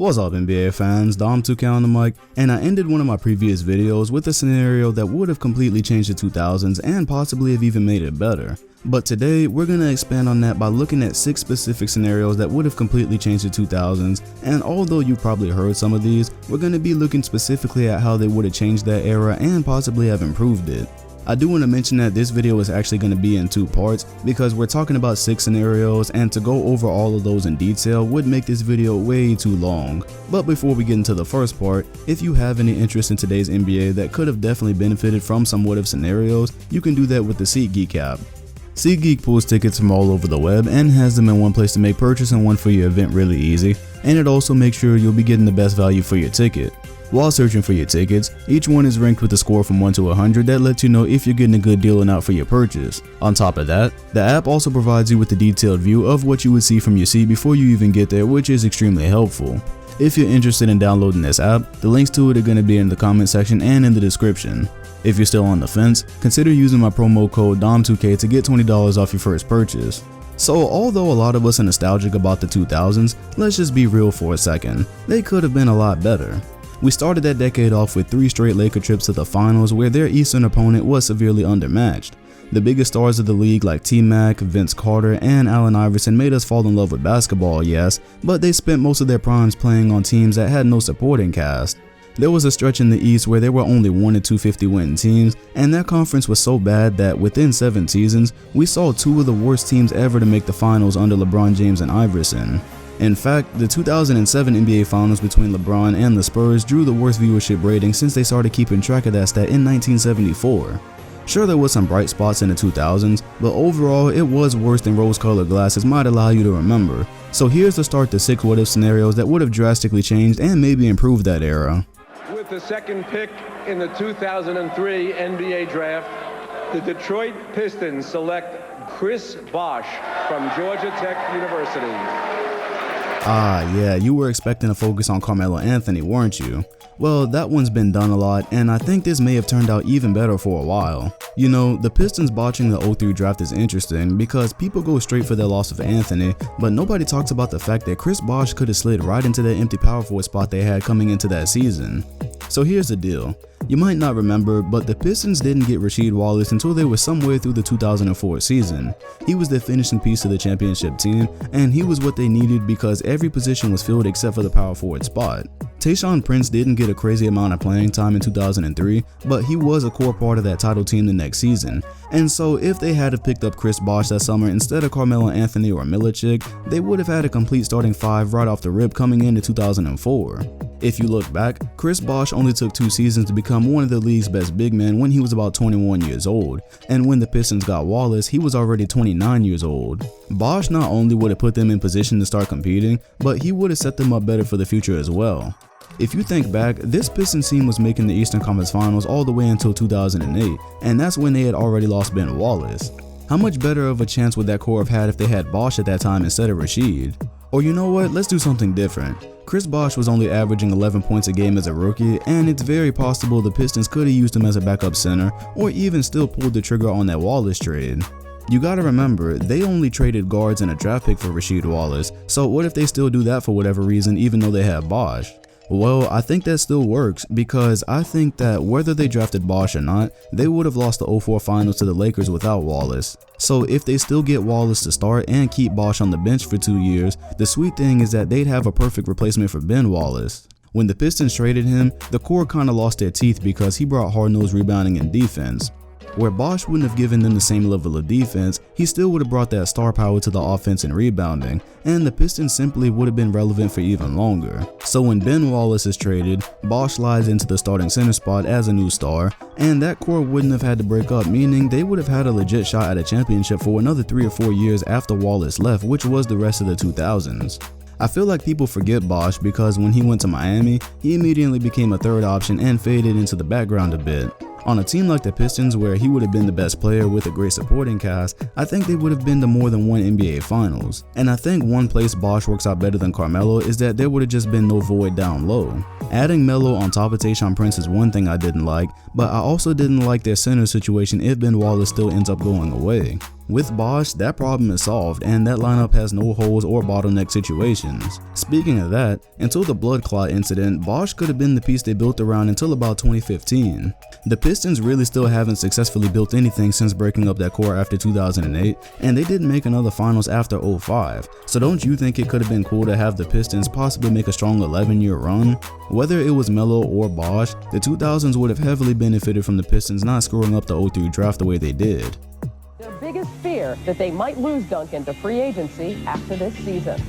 What's up NBA fans, Dom2K on the mic, and I ended one of my previous videos with a scenario that would have completely changed the 2000s and possibly have even made it better. But today, we're going to expand on that by looking at 6 specific scenarios that would have completely changed the 2000s, and although you probably heard some of these, we're going to be looking specifically at how they would have changed that era and possibly have improved it. I do want to mention that this video is actually going to be in 2 parts because we're talking about 6 scenarios, and to go over all of those in detail would make this video way too long. But before we get into the first part, if you have any interest in today's NBA that could have definitely benefited from some what if scenarios, you can do that with the SeatGeek app. SeatGeek pulls tickets from all over the web and has them in one place to make purchasing one for your event really easy, and it also makes sure you'll be getting the best value for your ticket. While searching for your tickets, each one is ranked with a score from 1 to 100 that lets you know if you're getting a good deal or not for your purchase. On top of that, the app also provides you with a detailed view of what you would see from your seat before you even get there, which is extremely helpful. If you're interested in downloading this app, the links to it are going to be in the comment section and in the description. If you're still on the fence, consider using my promo code DOM2K to get $20 off your first purchase. So although a lot of us are nostalgic about the 2000s, let's just be real for a second. They could have been a lot better. We started that decade off with 3 straight Laker trips to the finals where their Eastern opponent was severely undermatched. The biggest stars of the league like T-Mac, Vince Carter, and Allen Iverson made us fall in love with basketball, yes, but they spent most of their primes playing on teams that had no supporting cast. There was a stretch in the East where there were only 1 or 2 50-win teams, and that conference was so bad that within 7 seasons, we saw 2 of the worst teams ever to make the finals under LeBron James and Iverson. In fact, the 2007 NBA Finals between LeBron and the Spurs drew the worst viewership rating since they started keeping track of that stat in 1974. Sure, there was some bright spots in the 2000s, but overall it was worse than rose-colored glasses might allow you to remember. So here's to start the 6 what-if scenarios that would have drastically changed and maybe improved that era. With the second pick in the 2003 NBA Draft, the Detroit Pistons select Chris Bosh from Georgia Tech University. Ah, yeah, you were expecting a focus on Carmelo Anthony, weren't you? Well, that one's been done a lot, and I think this may have turned out even better for a while. You know, the Pistons botching the 03 draft is interesting because people go straight for their loss of Anthony, but nobody talks about the fact that Chris Bosh could have slid right into that empty power forward spot they had coming into that season. So here's the deal. You might not remember, but the Pistons didn't get Rasheed Wallace until they were somewhere through the 2004 season. He was their finishing piece to the championship team, and he was what they needed because every position was filled except for the power forward spot. Tayshaun Prince didn't get a crazy amount of playing time in 2003, but he was a core part of that title team the next season. And so if they had have picked up Chris Bosh that summer instead of Carmelo Anthony or Milicic, they would have had a complete starting 5 right off the rip coming into 2004. If you look back, Chris Bosh only took 2 seasons to become one of the league's best big men when he was about 21 years old, and when the Pistons got Wallace, he was already 29 years old. Bosh not only would have put them in position to start competing, but he would have set them up better for the future as well. If you think back, this Pistons team was making the Eastern Conference Finals all the way until 2008, and that's when they had already lost Ben Wallace. How much better of a chance would that core have had if they had Bosh at that time instead of Rasheed? Or you know what, let's do something different. Chris Bosh was only averaging 11 points a game as a rookie, and it's very possible the Pistons could have used him as a backup center, or even still pulled the trigger on that Wallace trade. You gotta remember, they only traded guards and a draft pick for Rasheed Wallace, so what if they still do that for whatever reason even though they have Bosh? Well, I think that still works because I think that whether they drafted Bosh or not, they would have lost the 04 finals to the Lakers without Wallace. So if they still get Wallace to start and keep Bosh on the bench for 2 years, the sweet thing is that they'd have a perfect replacement for Ben Wallace. When the Pistons traded him, the core kinda lost their teeth because he brought hard-nosed rebounding and defense. Where Bosh wouldn't have given them the same level of defense, he still would have brought that star power to the offense and rebounding, and the Pistons simply would have been relevant for even longer. So when Ben Wallace is traded, Bosh slides into the starting center spot as a new star, and that core wouldn't have had to break up, meaning they would have had a legit shot at a championship for another 3 or 4 years after Wallace left, which was the rest of the 2000s. I feel like people forget Bosh because when he went to Miami, he immediately became a third option and faded into the background a bit. On a team like the Pistons where he would have been the best player with a great supporting cast, I think they would have been to more than one NBA Finals. And I think one place Bosh works out better than Carmelo is that there would have just been no void down low. Adding Melo on top of Tayshaun Prince is one thing I didn't like, but I also didn't like their center situation if Ben Wallace still ends up going away. With Bosh, that problem is solved and that lineup has no holes or bottleneck situations. Speaking of that, until the blood clot incident, Bosh could have been the piece they built around until about 2015. The Pistons really still haven't successfully built anything since breaking up that core after 2008, and they didn't make another finals after 05, so don't you think it could have been cool to have the Pistons possibly make a strong 11-year run? Whether it was Melo or Bosh, the 2000s would have heavily benefited from the Pistons not screwing up the 03 draft the way they did. Their biggest fear that they might lose Duncan to free agency after this season.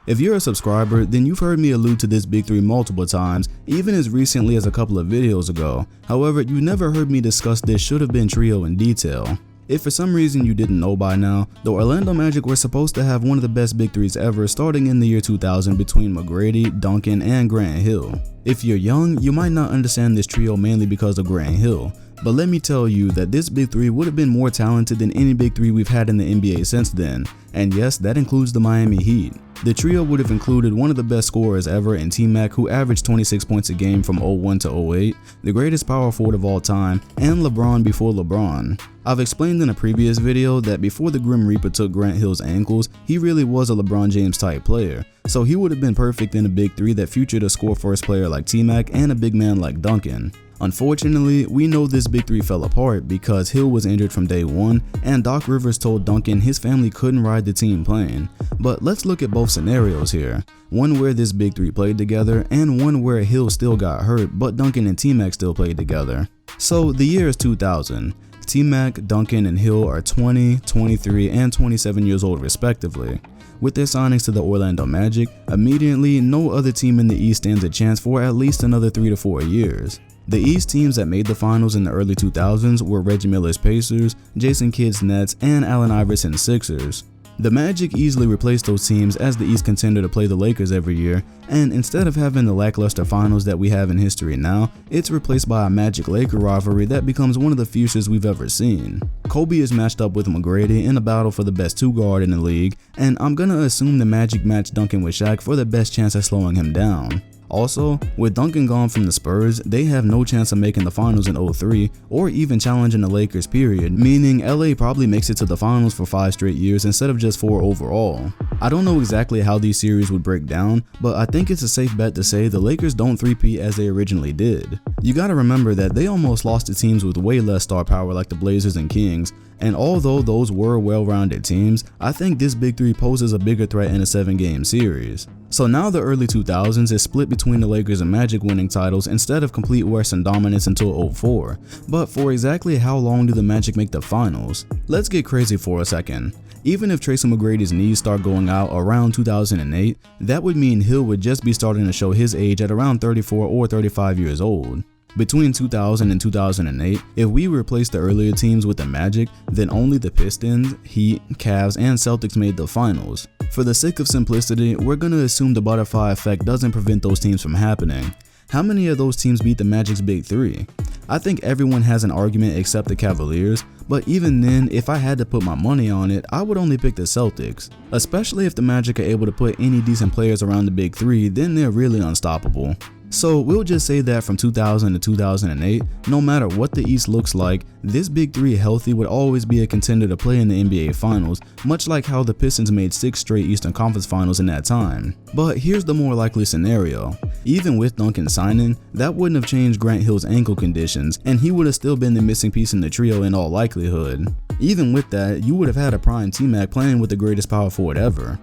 If you're a subscriber, then you've heard me allude to this big three multiple times, even as recently as a couple of videos ago. However, you never heard me discuss this should have been trio in detail. If for some reason you didn't know by now, the Orlando Magic were supposed to have one of the best big threes ever starting in the year 2000 between McGrady, Duncan, and Grant Hill. If you're young, you might not understand this trio mainly because of Grant Hill, but let me tell you that this big three would have been more talented than any big three we've had in the NBA since then, and yes, that includes the Miami Heat. The trio would have included one of the best scorers ever in T-Mac, who averaged 26 points a game from 01 to 08, the greatest power forward of all time, and LeBron before LeBron. I've explained in a previous video that before the Grim Reaper took Grant Hill's ankles, he really was a LeBron James type player, so he would have been perfect in a big three that featured a score first player like T-Mac and a big man like Duncan. Unfortunately, we know this big three fell apart because Hill was injured from day one and Doc Rivers told Duncan his family couldn't ride the team plane. But let's look at both scenarios here, one where this big three played together and one where Hill still got hurt but Duncan and T-Mac still played together. So the year is 2000. T-Mac, Duncan, and Hill are 20, 23, and 27 years old respectively. With their signings to the Orlando Magic, immediately no other team in the East stands a chance for at least another 3 to 4 years. The East teams that made the finals in the early 2000s were Reggie Miller's Pacers, Jason Kidd's Nets, and Allen Iverson's Sixers. The Magic easily replaced those teams as the East contender to play the Lakers every year, and instead of having the lackluster finals that we have in history now, it's replaced by a Magic-Laker rivalry that becomes one of the fiercest we've ever seen. Kobe is matched up with McGrady in a battle for the best two guard in the league, and I'm gonna assume the Magic matched Duncan with Shaq for the best chance at slowing him down. Also, with Duncan gone from the Spurs, they have no chance of making the finals in 03 or even challenging the Lakers period, meaning LA probably makes it to the finals for 5 straight years instead of just 4 overall. I don't know exactly how these series would break down, but I think it's a safe bet to say the Lakers don't three-peat as they originally did. You gotta remember that they almost lost to teams with way less star power like the Blazers and Kings, and although those were well-rounded teams, I think this big three poses a bigger threat in a 7-game series. So now the early 2000s is split between the Lakers and Magic winning titles instead of complete Western dominance until 04. But for exactly how long do the Magic make the finals? Let's get crazy for a second. Even if Tracy McGrady's knees start going out around 2008, that would mean Hill would just be starting to show his age at around 34 or 35 years old. Between 2000 and 2008, if we replaced the earlier teams with the Magic, then only the Pistons, Heat, Cavs, and Celtics made the finals. For the sake of simplicity, we're gonna assume the butterfly effect doesn't prevent those teams from happening. How many of those teams beat the Magic's big three? I think everyone has an argument except the Cavaliers, but even then, if I had to put my money on it, I would only pick the Celtics. Especially if the Magic are able to put any decent players around the big three, then they're really unstoppable. So we'll just say that from 2000 to 2008, no matter what the East looks like, this big three healthy would always be a contender to play in the NBA Finals, much like how the Pistons made 6 straight Eastern Conference Finals in that time. But here's the more likely scenario. Even with Duncan signing, that wouldn't have changed Grant Hill's ankle conditions, and he would have still been the missing piece in the trio in all likelihood. Even with that, you would have had a prime T-Mac playing with the greatest power forward ever.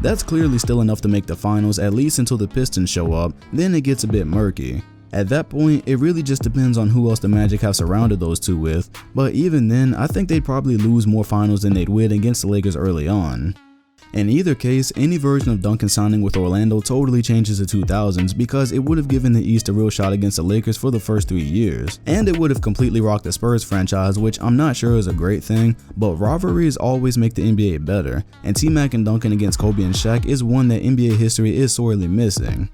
That's clearly still enough to make the finals, at least until the Pistons show up, then it gets a bit murky. At that point, it really just depends on who else the Magic have surrounded those two with, but even then, I think they'd probably lose more finals than they'd win against the Lakers early on. In either case, any version of Duncan signing with Orlando totally changes the 2000s because it would have given the East a real shot against the Lakers for the first 3 years. And it would have completely rocked the Spurs franchise, which I'm not sure is a great thing, but rivalries always make the NBA better, and T-Mac and Duncan against Kobe and Shaq is one that NBA history is sorely missing.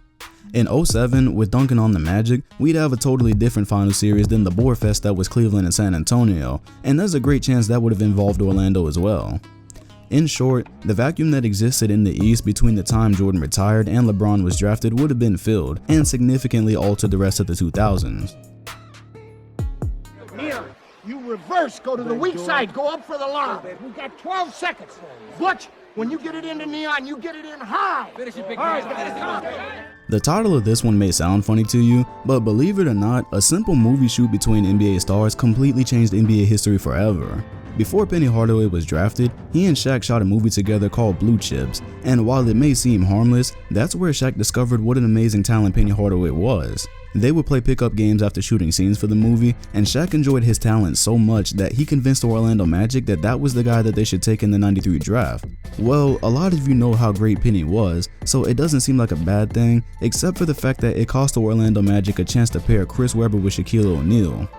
In 07, with Duncan on the Magic, we'd have a totally different final series than the bore fest that was Cleveland and San Antonio, and there's a great chance that would have involved Orlando as well. In short, the vacuum that existed in the East between the time Jordan retired and LeBron was drafted would have been filled, and significantly altered the rest of the 2000s. Here, you reverse, go to the weak side, go up for the lob. We got 12 seconds. Butch, when you get it into Neon, you get it in high. Finish it, big man. The title of this one may sound funny to you, but believe it or not, a simple movie shoot between NBA stars completely changed NBA history forever. Before Penny Hardaway was drafted, he and Shaq shot a movie together called Blue Chips, and while it may seem harmless, that's where Shaq discovered what an amazing talent Penny Hardaway was. They would play pickup games after shooting scenes for the movie, and Shaq enjoyed his talent so much that he convinced the Orlando Magic that that was the guy that they should take in the '93 draft. Well, a lot of you know how great Penny was, so it doesn't seem like a bad thing, except for the fact that it cost the Orlando Magic a chance to pair Chris Webber with Shaquille O'Neal.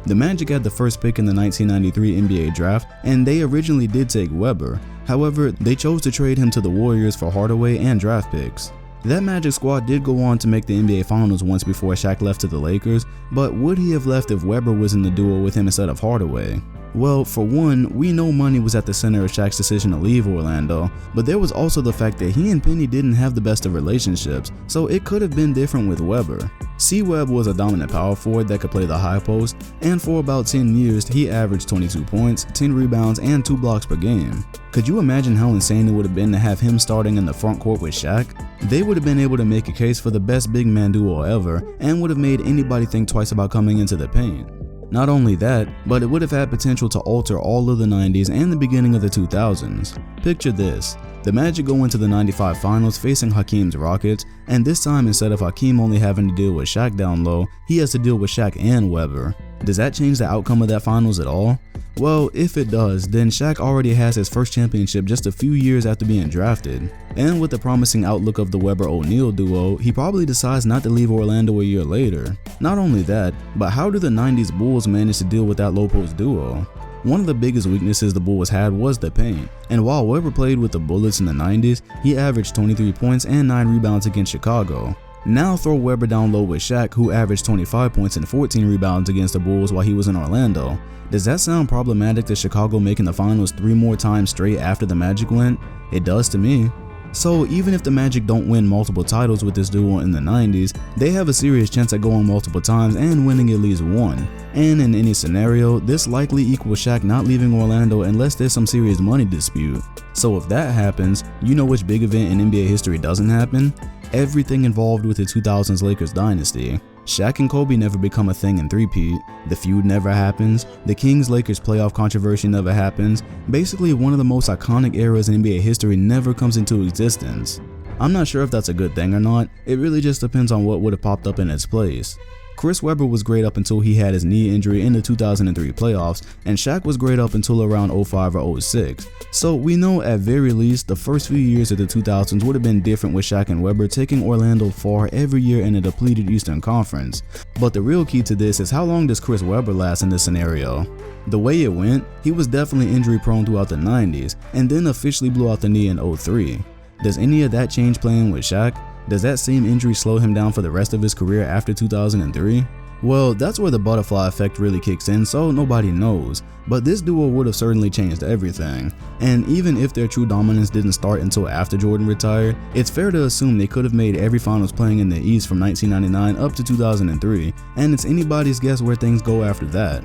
The Magic had the first pick in the 1993 NBA draft, and they originally did take Webber. However, they chose to trade him to the Warriors for Hardaway and draft picks. That Magic squad did go on to make the NBA Finals once before Shaq left to the Lakers, but would he have left if Webber was in the duo with him instead of Hardaway? Well, for one, we know money was at the center of Shaq's decision to leave Orlando, but there was also the fact that he and Penny didn't have the best of relationships, so it could have been different with Webber. C-Web was a dominant power forward that could play the high post, and for about 10 years, he averaged 22 points, 10 rebounds, and 2 blocks per game. Could you imagine how insane it would have been to have him starting in the front court with Shaq? They would have been able to make a case for the best big man duo ever, and would have made anybody think twice about coming into the paint. Not only that, but it would have had potential to alter all of the 90s and the beginning of the 2000s. Picture this. The Magic go into the 95 finals facing Hakeem's Rockets, and this time instead of Hakeem only having to deal with Shaq down low, he has to deal with Shaq and Webber. Does that change the outcome of that finals at all? Well, if it does, then Shaq already has his first championship just a few years after being drafted. And with the promising outlook of the Webber-O'Neal duo, he probably decides not to leave Orlando a year later. Not only that, but how do the 90s Bulls manage to deal with that low-post duo? One of the biggest weaknesses the Bulls had was the paint, and while Webber played with the Bullets in the 90s, he averaged 23 points and 9 rebounds against Chicago. Now throw Webber down low with Shaq, who averaged 25 points and 14 rebounds against the Bulls while he was in Orlando. Does that sound problematic to Chicago making the finals 3 more times straight after the Magic went? It does to me. So even if the Magic don't win multiple titles with this duo in the 90s, they have a serious chance at going multiple times and winning at least one. And in any scenario, this likely equals Shaq not leaving Orlando unless there's some serious money dispute. So if that happens, you know which big event in NBA history doesn't happen? Everything involved with the 2000s Lakers dynasty. Shaq and Kobe never become a thing in three-peat, the feud never happens, the Kings-Lakers playoff controversy never happens, basically one of the most iconic eras in NBA history never comes into existence. I'm not sure if that's a good thing or not, it really just depends on what would have popped up in its place. Chris Webber was great up until he had his knee injury in the 2003 playoffs, and Shaq was great up until around 05 or 06. So we know at very least the first few years of the 2000s would have been different with Shaq and Webber taking Orlando far every year in a depleted Eastern Conference. But the real key to this is how long does Chris Webber last in this scenario? The way it went, he was definitely injury prone throughout the 90s, and then officially blew out the knee in 03. Does any of that change playing with Shaq? Does that same injury slow him down for the rest of his career after 2003? Well, that's where the butterfly effect really kicks in, so nobody knows. But this duo would have certainly changed everything. And even if their true dominance didn't start until after Jordan retired, it's fair to assume they could have made every finals playing in the East from 1999 up to 2003, and it's anybody's guess where things go after that.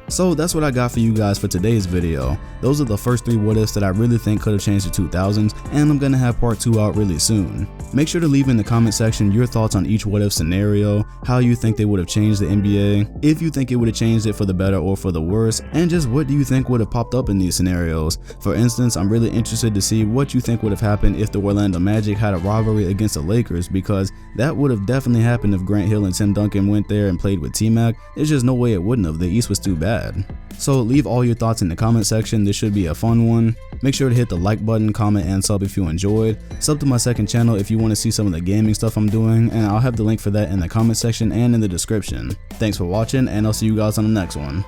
So that's what I got for you guys for today's video. Those are the first 3 what ifs that I really think could have changed the 2000s, and I'm gonna have part 2 out really soon. Make sure to leave in the comment section your thoughts on each what if scenario, how you think they would have changed the NBA, if you think it would have changed it for the better or for the worse, and just what do you think would have popped up in these scenarios. For instance, I'm really interested to see what you think would have happened if the Orlando Magic had a rivalry against the Lakers, because that would have definitely happened if Grant Hill and Tim Duncan went there and played with T-Mac. There's just no way it wouldn't have. The East was too bad. So leave all your thoughts in the comment section. This should be a fun one. Make sure to hit the like button, comment, and sub if you enjoyed. Sub to my second channel if you want to see some of the gaming stuff I'm doing, and I'll have the link for that in the comment section and in the description. Thanks for watching, and I'll see you guys on the next one.